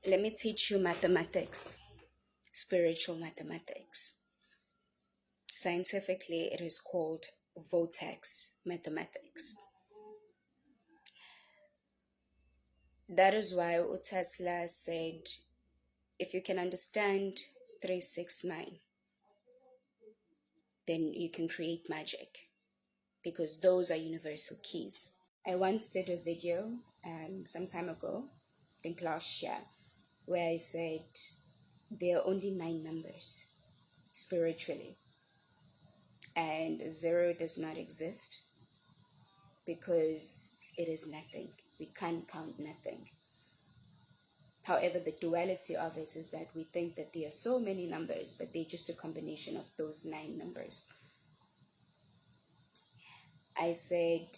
Let me teach you mathematics, spiritual mathematics. Scientifically, it is called vortex mathematics. That is why Tesla said, if you can understand 369, then you can create magic, because those are universal keys. I once did a video some time ago, I think last year, where I said there are only 9 numbers spiritually, and zero does not exist because it is nothing. We can't count nothing. However, the duality of it is that we think that there are so many numbers, but they're just a combination of those 9 numbers. I said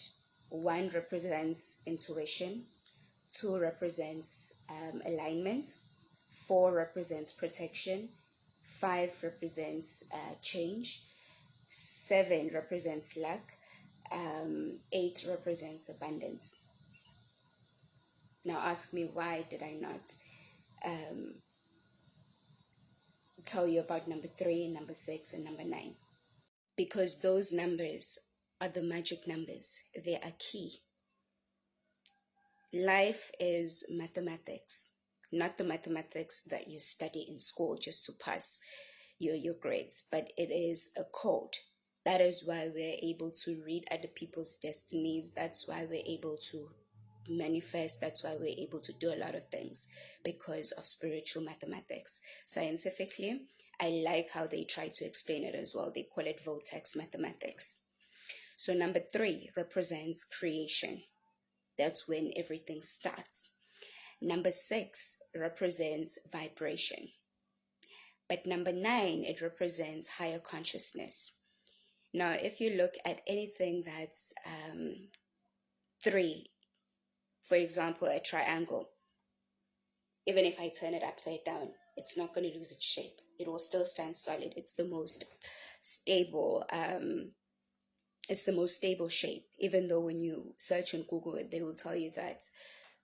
1 represents intuition, 2 represents alignment, 4 represents protection, 5 represents change, 7 represents luck, 8 represents abundance. Now ask me, why did I not tell you about number 3, number 6, and number 9? Because those numbers are the magic numbers. They are key. Life is mathematics, not the mathematics that you study in school just to pass your grades, but it is a code. That is why we're able to read other people's destinies. That's why we're able to manifest. That's why we're able to do a lot of things, because of spiritual mathematics. Scientifically, I like how they try to explain it as well. They call it vortex mathematics. So number 3 represents creation. That's when everything starts. Number 6 represents vibration. But number 9, it represents higher consciousness. Now, if you look at anything that's 3, for example, a triangle, even if I turn it upside down, it's not going to lose its shape. It will still stand solid. It's the most stable. It's the most stable shape. Even though when you search on Google, they will tell you that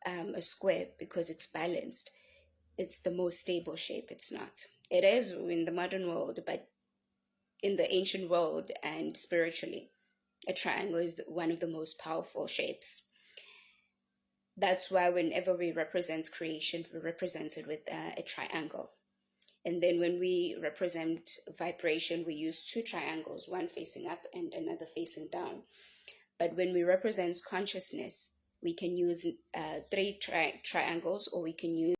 a square, because it's balanced, it's the most stable shape. It's not. It is in the modern world, but in the ancient world and spiritually, a triangle is one of the most powerful shapes. That's why whenever we represent creation, we represent it with a triangle. And then when we represent vibration, we use 2 triangles, one facing up and another facing down. But when we represent consciousness, we can use 3 triangles, or we can use